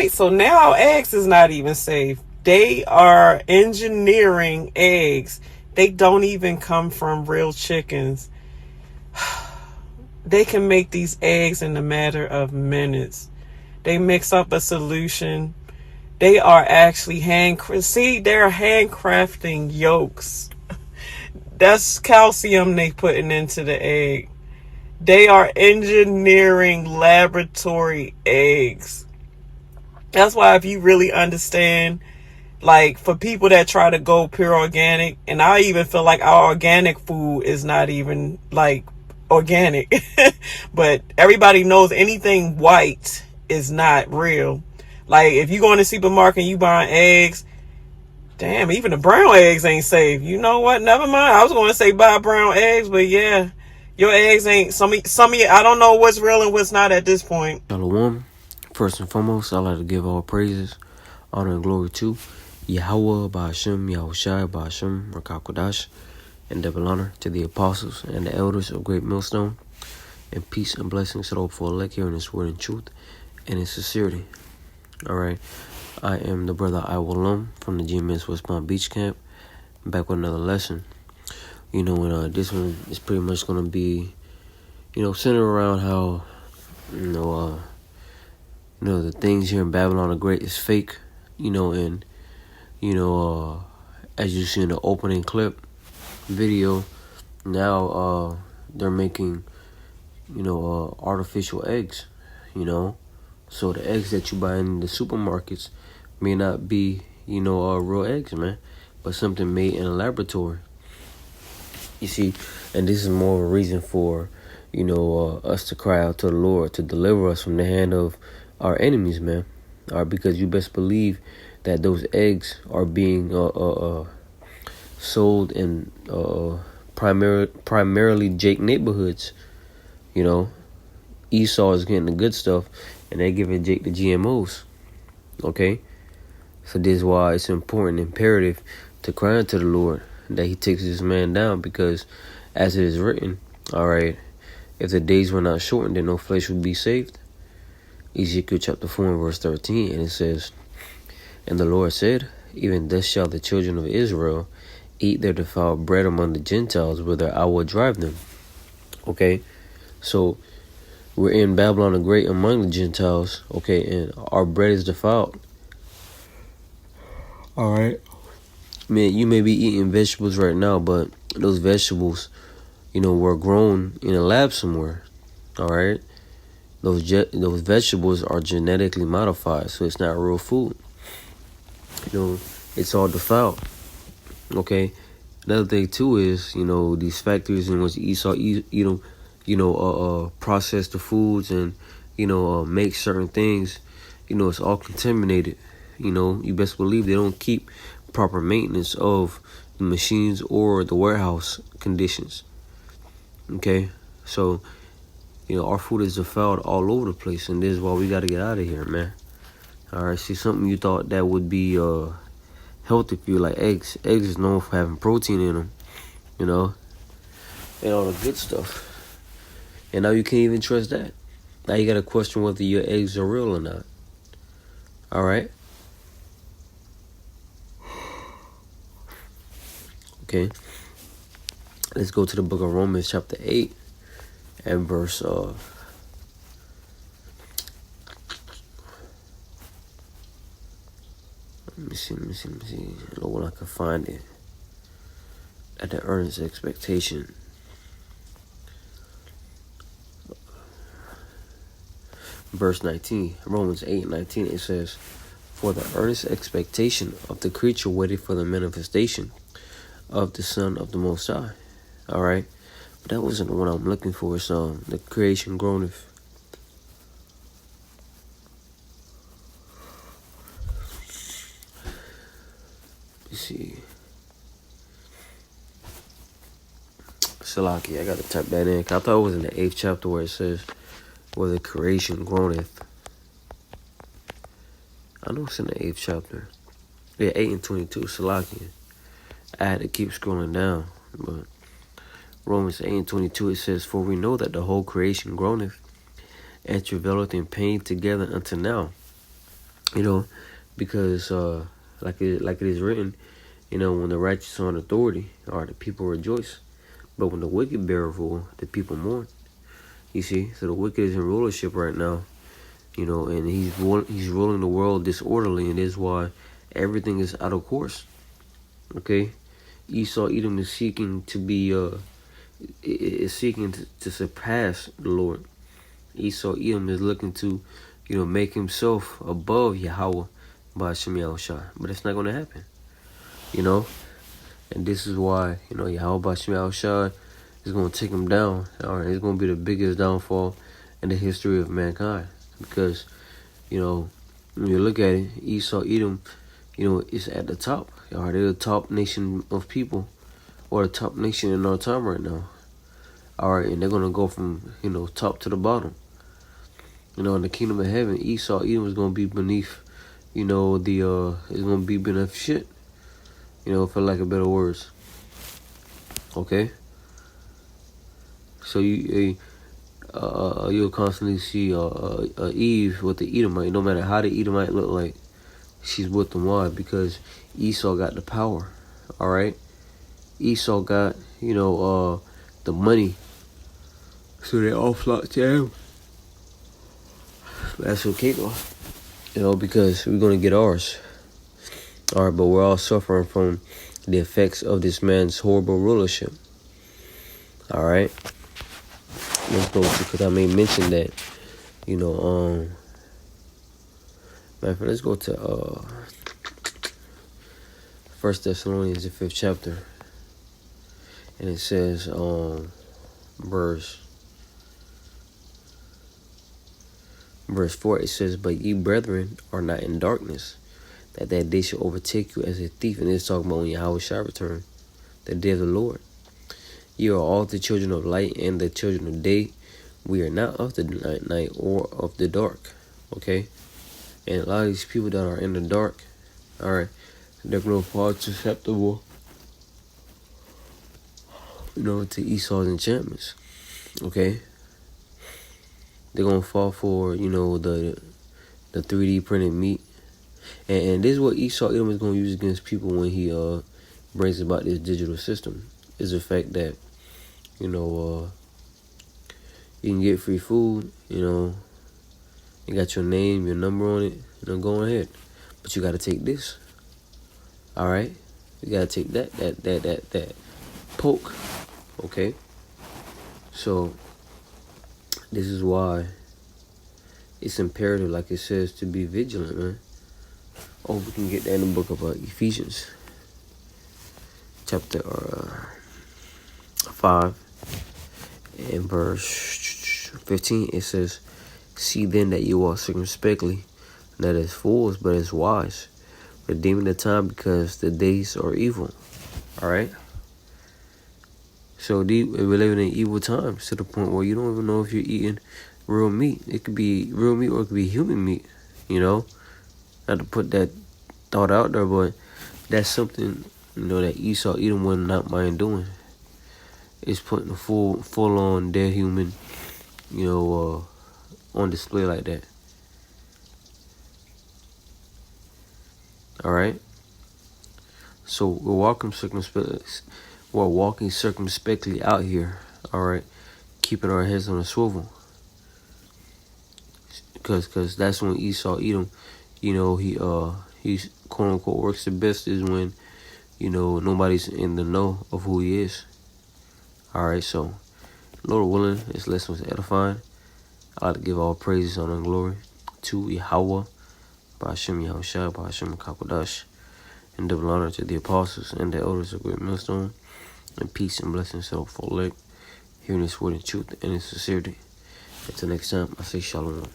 So now eggs is not even safe. They are engineering eggs. They don't even come from real chickens. They can make these eggs in a matter of minutes. They mix up a solution. They are actually they're handcrafting yolks. That's calcium they putting into the egg. They are engineering laboratory eggs. That's why if you really understand, like for people that try to go pure organic, and I even feel like our organic food is not even like organic. But everybody knows anything white is not real. Like if you go in the supermarket and you buying eggs, damn, even the brown eggs ain't safe. You know what? Never mind. I was going to say buy brown eggs, but yeah, your eggs ain't some of you. I don't know what's real and what's not at this point. Shalom. First and foremost, I'd like to give all praises, honor, and glory to Yahweh, Ba'ashem, Yahushai, Ba'ashem, Rakakodash, and double honor to the apostles and the elders of Great Millstone, and peace and blessings to all for elect here in this word and truth and in sincerity. All right. I am the brother Iwalum from the GMS West Palm Beach Camp, back with another lesson. And this one is pretty much going to be, centered around how, the things here in Babylon the Great is fake, and, as you see in the opening clip video, now they're making, artificial eggs, So the eggs that you buy in the supermarkets may not be, real eggs, man, but something made in a laboratory. You see, and this is more of a reason for, us to cry out to the Lord to deliver us from the hand of our enemies, man. All right, because you best believe that those eggs are being sold in primarily Jake neighborhoods. Esau is getting the good stuff, and they're giving Jake the GMOs. Okay, so this is why it's important, imperative to cry unto the Lord that He takes this man down, because as it is written, all right, if the days were not shortened, then no flesh would be saved. Ezekiel chapter 4 and verse 13, and it says, "And the Lord said, even thus shall the children of Israel eat their defiled bread among the Gentiles, whither I will drive them." Okay, so we're in Babylon the Great among the Gentiles, okay, and our bread is defiled. All right. Man, you may be eating vegetables right now, but those vegetables, were grown in a lab somewhere. All right. Those vegetables are genetically modified, so it's not real food. It's all defiled. Okay. Another thing too is, these factories in which Esau, process the foods and, make certain things, it's all contaminated. You best believe they don't keep proper maintenance of the machines or the warehouse conditions. Okay, so our food is defiled all over the place, and this is why we got to get out of here, man. All right, see, something you thought that would be healthy for you, like eggs. Eggs is known for having protein in them, and all the good stuff. And now you can't even trust that. Now you got to question whether your eggs are real or not. All right. Okay, let's go to the book of Romans chapter 8 and verse let me see. Lord, I can find it. At the earnest expectation. Verse 19, Romans 8:19, it says, "For the earnest expectation of the creature waited for the manifestation of the Son of the Most High." All right, but that wasn't what I'm looking for. It's the creation groaneth. Let's see, Salaki, I gotta type that in. I thought it was in the 8th chapter where it says, "Where the creation groaneth." I know it's in the 8th chapter. Yeah, 8 and 22. Salaki. I had to keep scrolling down, but Romans 8 and 22, it says, "For we know that the whole creation groaneth and travaileth in pain together unto now. You know, because like it is written, you know, when the righteous are in authority, or the people rejoice. But when the wicked bear rule, the people mourn. You see, so the wicked is in rulership right now. You know, and he's ruling the world disorderly, and this is why everything is out of course. Okay, Esau Edom is seeking to be to surpass the Lord. Esau Edom is looking to, you know, make himself above Yahweh by Hashem Yahushua, but it's not going to happen. You know, and this is why, you know, Yahweh by Hashem Yahushua is going to take him down. All right, it's going to be the biggest downfall in the history of mankind, because, you know, when you look at it, Esau Edom, you know, is at the top. All right, they're the top nation of people, or the top nation in our time right now. All right, and they're going to go from, you know, top to the bottom. You know, in the kingdom of heaven, Esau Edom is going to be beneath, you know, it's going to be beneath shit. You know, for lack of better words. Okay? So you'll constantly see Eve with the Edomite. No matter how the Edomite look like, she's with them. Why? Because Esau got the power. All right? Esau got, you know, the money. So they all flock to him. That's okay though. You know, because we're going to get ours. All right, but we're all suffering from the effects of this man's horrible rulership. All right? Let's go to, because I may mention that, you know, let's go to 1 Thessalonians, the 5th chapter. And it says, verse 4, it says, "But ye brethren are not in darkness, that day shall overtake you as a thief." And it's talking about when Yahweh shall return, the day of the Lord. "You are all the children of light and the children of day. We are not of the night or of the dark." Okay? And a lot of these people that are in the dark, all right, they're going to fall susceptible, you know, to Esau's enchantments. Okay? They're going to fall for, you know, the 3D printed meat. And this is what Esau Edom is going to use against people when he brings about this digital system, is the fact that, you know, you can get free food, you know, you got your name, your number on it, you know, go ahead. But you got to take this, all right? You got to take that poke, okay? So this is why it's imperative, like it says, to be vigilant, man. Oh, we can get that in the book of Ephesians, chapter 5, and verse 15. It says, "See then that you walk circumspectly, not as fools, but as wise, redeeming the time, because the days are evil." All right? So we're living in evil times, to the point where you don't even know if you're eating real meat. It could be real meat or it could be human meat, you know? Not to put that thought out there, but that's something, you know, that Esau Edom would not mind doing. It's putting a full on dead human, you know, on display like that. All right? So we're walking circumspectly out here, all right? Keeping our heads on a swivel. Because that's when Esau Edom, you know, he's quote unquote works the best, is when, you know, nobody's in the know of who he is. All right, so Lord willing, this lesson was edifying. I'd like to give all praises, honor, and glory to Yahweh, by Hashem Yahushua, by Hashem Kakodash, and double honor to the apostles and the elders of Great Millstone, and peace and blessings to for elect, hearing this word in truth and in sincerity. Until next time, I say shalom.